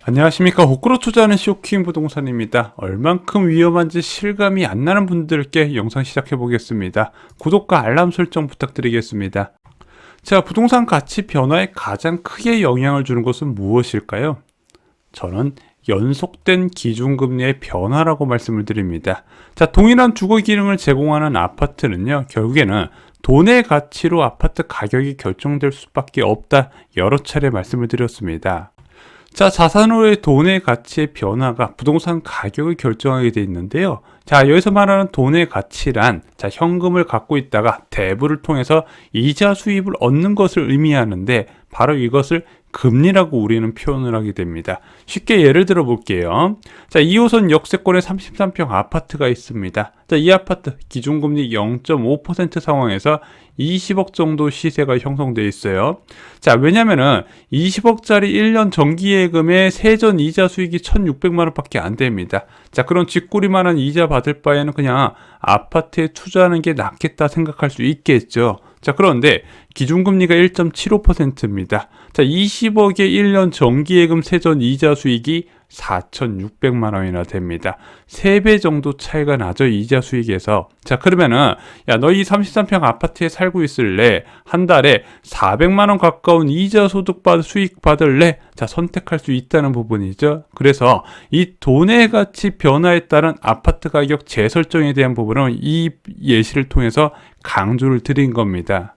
안녕하십니까. 호구로 투자하는 쇼킹 부동산입니다. 얼만큼 위험한지 실감이 안 나는 분들께 영상 시작해 보겠습니다. 구독과 알람 설정 부탁드리겠습니다. 자, 부동산 가치 변화에 가장 크게 영향을 주는 것은 무엇일까요? 저는 연속된 기준금리의 변화라고 말씀을 드립니다. 자, 동일한 주거 기능을 제공하는 아파트는요, 결국에는 돈의 가치로 아파트 가격이 결정될 수밖에 없다, 여러 차례 말씀을 드렸습니다. 자, 자산으로의 돈의 가치의 변화가 부동산 가격을 결정하게 되어 있는데요. 자, 여기서 말하는 돈의 가치란, 자, 현금을 갖고 있다가 대부를 통해서 이자 수입을 얻는 것을 의미하는데, 바로 이것을 금리라고 우리는 표현을 하게 됩니다. 쉽게 예를 들어 볼게요. 자, 2호선 역세권에 33평 아파트가 있습니다. 자, 이 아파트 기준금리 0.5% 상황에서 20억 정도 시세가 형성되어 있어요. 자, 왜냐면은 20억짜리 1년 정기예금의 세전 이자 수익이 1,600만 원밖에 안 됩니다. 자, 그런 쥐꼬리만한 이자 받을 바에는 그냥 아파트에 투자하는 게 낫겠다 생각할 수 있겠죠. 자, 그런데 기준금리가 1.75%입니다. 자, 20억의 1년 정기예금 세전 이자 수익이 4,600만 원이나 됩니다. 3배 정도 차이가 나죠, 이자 수익에서. 자, 그러면은, 야, 너 이 33평 아파트에 살고 있을래? 한 달에 400만 원 가까운 이자 수익 받을래? 자, 선택할 수 있다는 부분이죠. 그래서 이 돈의 가치 변화에 따른 아파트 가격 재설정에 대한 부분은 이 예시를 통해서 강조를 드린 겁니다.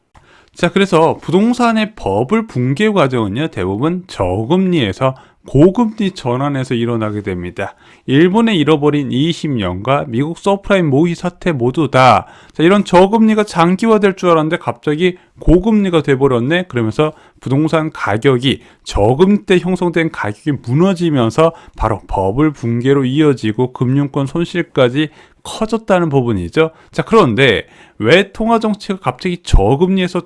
자, 그래서 부동산의 버블 붕괴 과정은요, 대부분 저금리에서 고금리 전환에서 일어나게 됩니다. 일본에 잃어버린 20년과 미국 서프라임 모의 사태 모두 다, 자, 이런 저금리가 장기화될 줄 알았는데 갑자기 고금리가 돼버렸네. 그러면서 부동산 가격이 저금리 때 형성된 가격이 무너지면서 바로 버블 붕괴로 이어지고 금융권 손실까지 커졌다는 부분이죠. 자, 그런데 왜 통화정책을 갑자기 저금리에서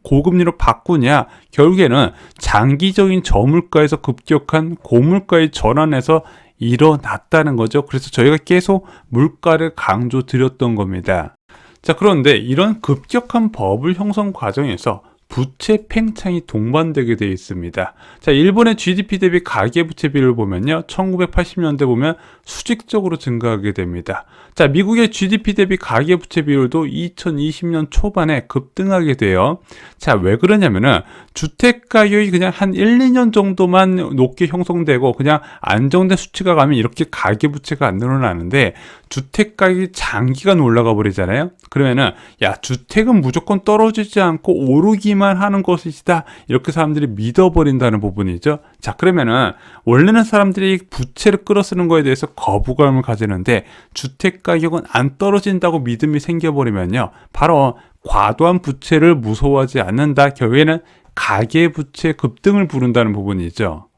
고금리로 바꾸냐? 결국에는 장기적인 저물가에서 급격한 고물가의 전환에서 일어났다는 거죠. 그래서 저희가 계속 물가를 강조드렸던 겁니다. 자, 그런데 이런 급격한 버블 형성 과정에서 부채 팽창이 동반되게 되어 있습니다. 자, 일본의 GDP 대비 가계부채 비율을 보면요, 1980년대 보면 수직적으로 증가하게 됩니다. 자, 미국의 GDP 대비 가계부채 비율도 2020년 초반에 급등하게 돼요. 자, 왜 그러냐면은 주택 가격이 그냥 한 1, 2년 정도만 높게 형성되고 그냥 안정된 수치가 가면 이렇게 가계부채가 안 늘어나는데, 주택 가격이 장기간 올라가 버리잖아요. 그러면은 야, 주택은 무조건 떨어지지 않고 오르기만 하는 것이다, 이렇게 사람들이 믿어버린다는 부분이죠. 자, 그러면은 원래는 사람들이 부채를 끌어쓰는 거에 대해서 거부감을 가지는데, 주택 가격은 안 떨어진다고 믿음이 생겨버리면요, 바로 과도한 부채를 무서워하지 않는다, 결국에는 가계부채 급등을 부른다는 부분이죠.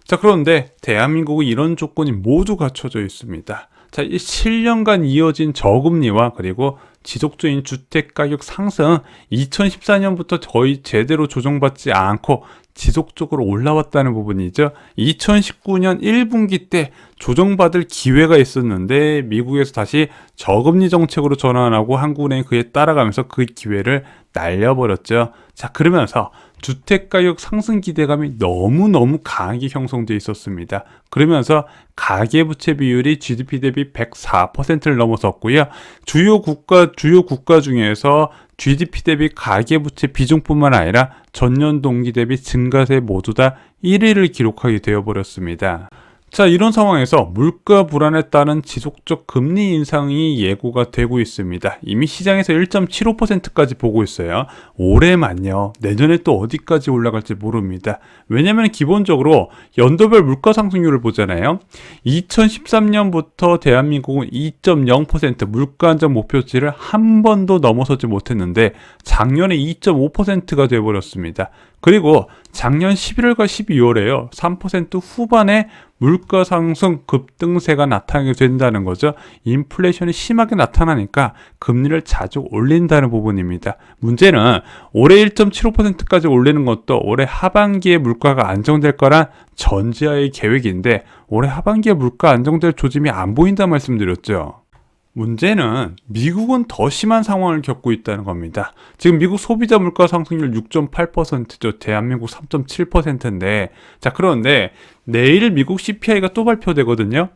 자, 그런데 대한민국은 이런 조건이 모두 갖춰져 있습니다. 자, 이 7년간 이어진 저금리와 그리고 지속적인 주택가격 상승, 2014년부터 거의 제대로 조정받지 않고 지속적으로 올라왔다는 부분이죠. 2019년 1분기 때 조정받을 기회가 있었는데 미국에서 다시 저금리 정책으로 전환하고 한국은행이 그에 따라가면서 그 기회를 날려버렸죠. 자, 그러면서 주택가격 상승 기대감이 너무너무 강하게 형성되어 있었습니다. 그러면서 가계부채 비율이 GDP 대비 104%를 넘어섰고요. 주요 국가 중에서 GDP 대비 가계부채 비중뿐만 아니라 전년 동기 대비 증가세 모두 다 1위를 기록하게 되어버렸습니다. 자, 이런 상황에서 물가 불안에 따른 지속적 금리 인상이 예고가 되고 있습니다. 이미 시장에서 1.75%까지 보고 있어요. 올해만요. 내년에 또 어디까지 올라갈지 모릅니다. 왜냐하면 기본적으로 연도별 물가 상승률을 보잖아요. 2013년부터 대한민국은 2.0% 물가 안정 목표치를 한 번도 넘어서지 못했는데 작년에 2.5%가 되어버렸습니다. 그리고 작년 11월과 12월에요. 3% 후반에 물가 상승 급등세가 나타나게 된다는 거죠. 인플레이션이 심하게 나타나니까 금리를 자주 올린다는 부분입니다. 문제는 올해 1.75%까지 올리는 것도 올해 하반기에 물가가 안정될 거란 전제하의 계획인데, 올해 하반기에 물가 안정될 조짐이 안 보인다 말씀드렸죠. 문제는 미국은 더 심한 상황을 겪고 있다는 겁니다. 지금 미국 소비자 물가 상승률 6.8%죠. 대한민국 3.7%인데, 자, 그런데 내일 미국 CPI가 또 발표되거든요.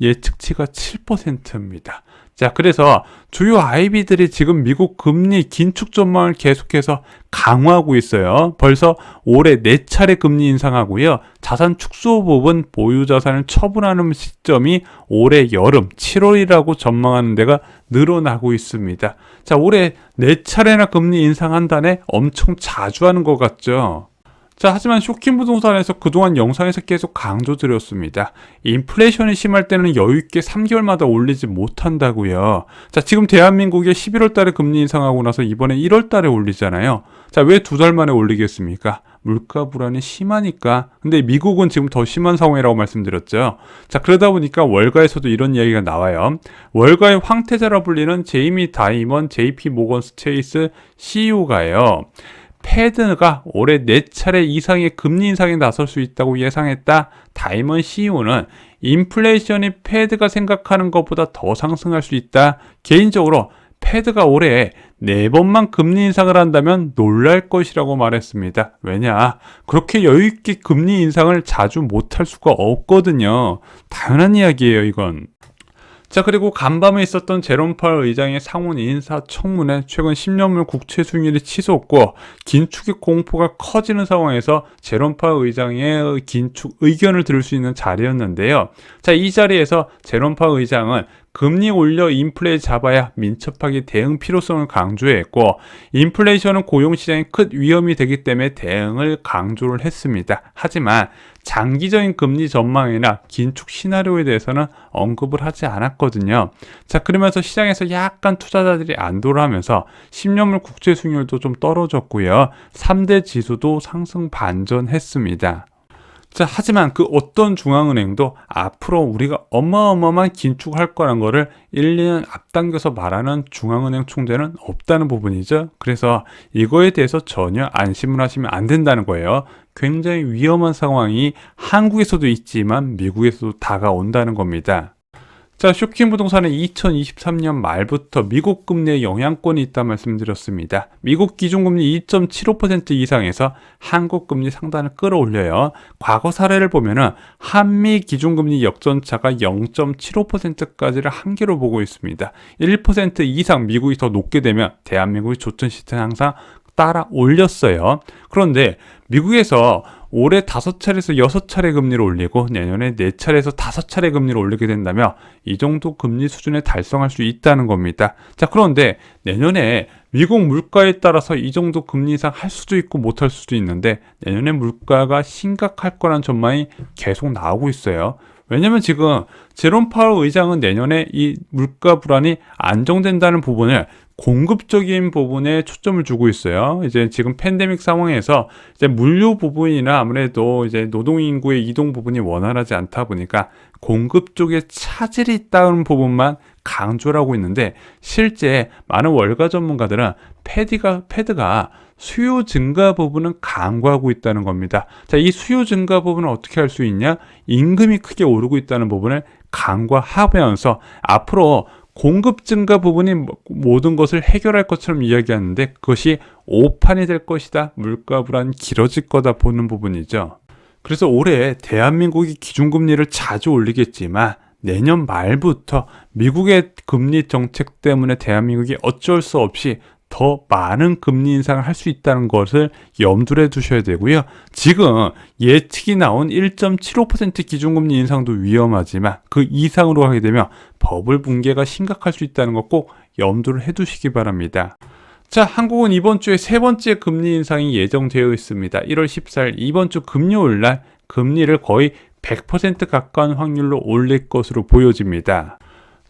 예측치가 7%입니다. 자, 그래서 주요 IB들이 지금 미국 금리 긴축 전망을 계속해서 강화하고 있어요. 벌써 올해 4차례 금리 인상하고요. 자산 축소 부분 보유 자산을 처분하는 시점이 올해 여름 7월이라고 전망하는 데가 늘어나고 있습니다. 자, 올해 4차례나 금리 인상한다네 엄청 자주 하는 것 같죠? 자, 하지만 쇼킹 부동산에서 그동안 영상에서 계속 강조드렸습니다. 인플레이션이 심할 때는 여유있게 3개월마다 올리지 못한다고요. 자, 지금 대한민국이 11월 달에 금리 인상하고 나서 이번에 1월 달에 올리잖아요. 자, 왜 2달 만에 올리겠습니까? 물가 불안이 심하니까. 근데 미국은 지금 더 심한 상황이라고 말씀드렸죠. 자, 그러다 보니까 월가에서도 이런 이야기가 나와요. 월가의 황태자라 불리는 제이미 다이먼 JP 모건 체이스 CEO가요. 패드가 올해 4차례 이상의 금리 인상에 나설 수 있다고 예상했다. 다이먼 CEO는 인플레이션이 패드가 생각하는 것보다 더 상승할 수 있다. 개인적으로 패드가 올해 4번만 금리 인상을 한다면 놀랄 것이라고 말했습니다. 왜냐? 그렇게 여유있게 금리 인상을 자주 못할 수가 없거든요. 당연한 이야기예요, 이건. 자, 그리고 간밤에 있었던 제롬 파월 의장의 상원 인사청문회, 최근 10년물 국채 수익률이 치솟고 긴축의 공포가 커지는 상황에서 제롬 파월 의장의 긴축 의견을 들을 수 있는 자리였는데요. 자, 이 자리에서 제롬 파월 의장은 금리 올려 인플레 잡아야 민첩하게 대응 필요성을 강조했고, 인플레이션은 고용시장에 큰 위험이 되기 때문에 대응을 강조를 했습니다. 하지만 장기적인 금리 전망이나 긴축 시나리오에 대해서는 언급을 하지 않았거든요. 자, 그러면서 시장에서 약간 투자자들이 안도를 하면서 10년물 국채 수익률도 좀 떨어졌고요. 3대 지수도 상승 반전했습니다. 자, 하지만 그 어떤 중앙은행도 앞으로 우리가 어마어마한 긴축할 거란 거를 1, 2년 앞당겨서 말하는 중앙은행 총재는 없다는 부분이죠. 그래서 이거에 대해서 전혀 안심을 하시면 안 된다는 거예요. 굉장히 위험한 상황이 한국에서도 있지만 미국에서도 다가온다는 겁니다. 자, 쇼킹 부동산은 2023년 말부터 미국 금리에 영향권이 있다 말씀드렸습니다. 미국 기준금리 2.75% 이상에서 한국 금리 상단을 끌어올려요. 과거 사례를 보면은 한미 기준금리 역전차가 0.75%까지를 한계로 보고 있습니다. 1% 이상 미국이 더 높게 되면 대한민국의 좋던 시대는 항상 따라 올렸어요. 그런데 미국에서 올해 5차례에서 6차례 금리를 올리고 내년에 4차례에서 5차례 금리를 올리게 된다면 이 정도 금리 수준에 달성할 수 있다는 겁니다. 자, 그런데 내년에 미국 물가에 따라서 이 정도 금리 인상 할 수도 있고 못할 수도 있는데 내년에 물가가 심각할 거란 전망이 계속 나오고 있어요. 왜냐면 지금 제롬 파월 의장은 내년에 이 물가 불안이 안정된다는 부분을 공급적인 부분에 초점을 두고 있어요. 이제 지금 팬데믹 상황에서 이제 물류 부분이나 아무래도 이제 노동인구의 이동 부분이 원활하지 않다 보니까 공급 쪽에 차질이 있다는 부분만 강조를 하고 있는데, 실제 많은 월가 전문가들은 패드가 수요 증가 부분은 강구하고 있다는 겁니다. 자, 이 수요 증가 부분은 어떻게 할 수 있냐? 임금이 크게 오르고 있다는 부분을 강구하면서 앞으로 공급 증가 부분이 모든 것을 해결할 것처럼 이야기하는데 그것이 오판이 될 것이다. 물가 불안 길어질 거다 보는 부분이죠. 그래서 올해 대한민국이 기준금리를 자주 올리겠지만 내년 말부터 미국의 금리 정책 때문에 대한민국이 어쩔 수 없이 더 많은 금리 인상을 할 수 있다는 것을 염두에 두셔야 되고요. 지금 예측이 나온 1.75% 기준금리 인상도 위험하지만 그 이상으로 하게 되면 버블 붕괴가 심각할 수 있다는 것 꼭 염두를 해두시기 바랍니다. 자, 한국은 이번 주에 세 번째 금리 인상이 예정되어 있습니다. 1월 14일 이번 주 금요일 날 금리를 거의 100% 가까운 확률로 올릴 것으로 보여집니다.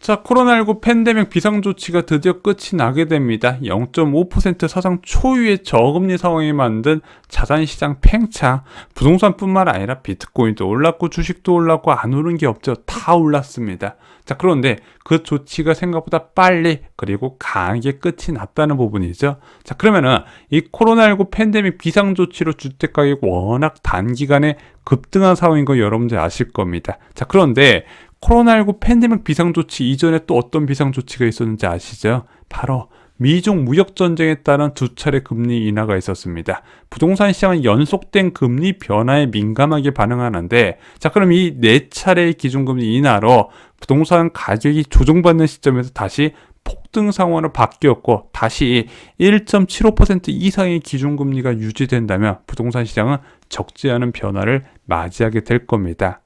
자, 코로나19 팬데믹 비상조치가 드디어 끝이 나게 됩니다. 0.5% 사상 초유의 저금리 상황이 만든 자산시장 팽창, 부동산뿐만 아니라 비트코인도 올랐고 주식도 올랐고 안 오른 게 없죠. 다 올랐습니다. 자, 그런데 그 조치가 생각보다 빨리 그리고 강하게 끝이 났다는 부분이죠. 자, 그러면은 이 코로나19 팬데믹 비상조치로 주택가격이 워낙 단기간에 급등한 상황인 거 여러분들 아실 겁니다. 자, 그런데 코로나19 팬데믹 비상조치 이전에 또 어떤 비상조치가 있었는지 아시죠? 바로 미중 무역전쟁에 따른 두 차례 금리 인하가 있었습니다. 부동산 시장은 연속된 금리 변화에 민감하게 반응하는데, 자, 그럼 이 네 차례의 기준금리 인하로 부동산 가격이 조정받는 시점에서 다시 폭등 상황으로 바뀌었고, 다시 1.75% 이상의 기준금리가 유지된다면 부동산 시장은 적지 않은 변화를 맞이하게 될 겁니다.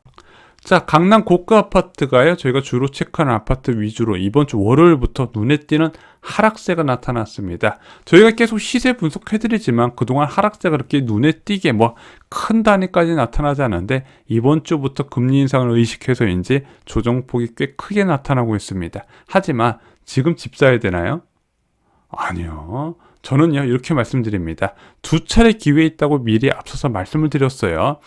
자, 강남 고가 아파트가요, 저희가 주로 체크하는 아파트 위주로 이번 주 월요일부터 눈에 띄는 하락세가 나타났습니다. 저희가 계속 시세 분석해드리지만 그동안 하락세가 그렇게 눈에 띄게 큰 단위까지 나타나지 않는데, 이번 주부터 금리 인상을 의식해서인지 조정폭이 꽤 크게 나타나고 있습니다. 하지만 지금 집 사야 되나요? 아니요. 저는요, 이렇게 말씀드립니다. 두 차례 기회 있다고 미리 앞서서 말씀을 드렸어요.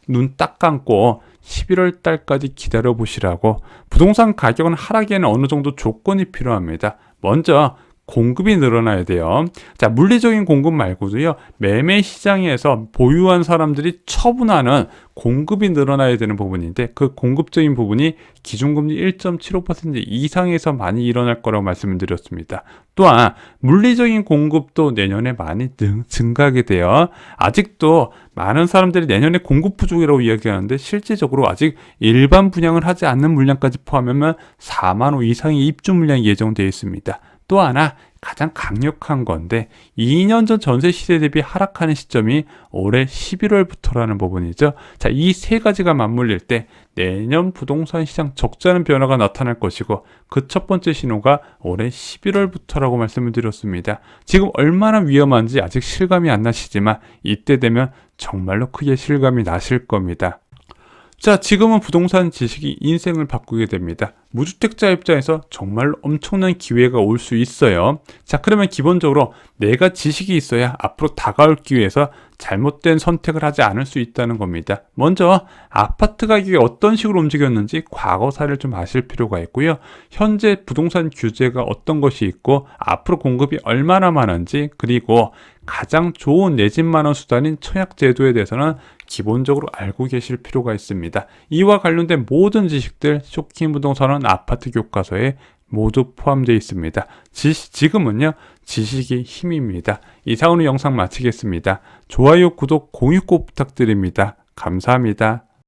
눈 딱 감고 11월 달까지 기다려 보시라고. 부동산 가격은 하락에는 어느 정도 조건이 필요합니다. 먼저 공급이 늘어나야 돼요. 자, 물리적인 공급 말고도요, 매매 시장에서 보유한 사람들이 처분하는 공급이 늘어나야 되는 부분인데, 그 공급적인 부분이 기준금리 1.75% 이상에서 많이 일어날 거라고 말씀을 드렸습니다. 또한 물리적인 공급도 내년에 많이 증가하게 돼요. 아직도 많은 사람들이 내년에 공급 부족이라고 이야기하는데, 실제적으로 아직 일반 분양을 하지 않는 물량까지 포함하면 4만 호 이상의 입주 물량이 예정되어 있습니다. 또 하나 가장 강력한 건데, 2년 전 전세 시세 대비 하락하는 시점이 올해 11월부터라는 부분이죠. 자, 이 세 가지가 맞물릴 때 내년 부동산 시장 적지 않은 변화가 나타날 것이고, 그 첫 번째 신호가 올해 11월부터라고 말씀을 드렸습니다. 지금 얼마나 위험한지 아직 실감이 안 나시지만 이때 되면 정말로 크게 실감이 나실 겁니다. 자, 지금은 부동산 지식이 인생을 바꾸게 됩니다. 무주택자 입장에서 정말로 엄청난 기회가 올 수 있어요. 자, 그러면 기본적으로 내가 지식이 있어야 앞으로 다가올 기회에서 잘못된 선택을 하지 않을 수 있다는 겁니다. 먼저 아파트 가격이 어떤 식으로 움직였는지 과거 사례를 좀 아실 필요가 있고요. 현재 부동산 규제가 어떤 것이 있고 앞으로 공급이 얼마나 많은지, 그리고 가장 좋은 내 집 마련 수단인 청약제도에 대해서는 기본적으로 알고 계실 필요가 있습니다. 이와 관련된 모든 지식들 쇼킹 부동산은 아파트 교과서에 모두 포함되어 있습니다. 지금은요, 지식이 힘입니다. 이상으로 영상 마치겠습니다. 좋아요, 구독, 공유 꼭 부탁드립니다. 감사합니다.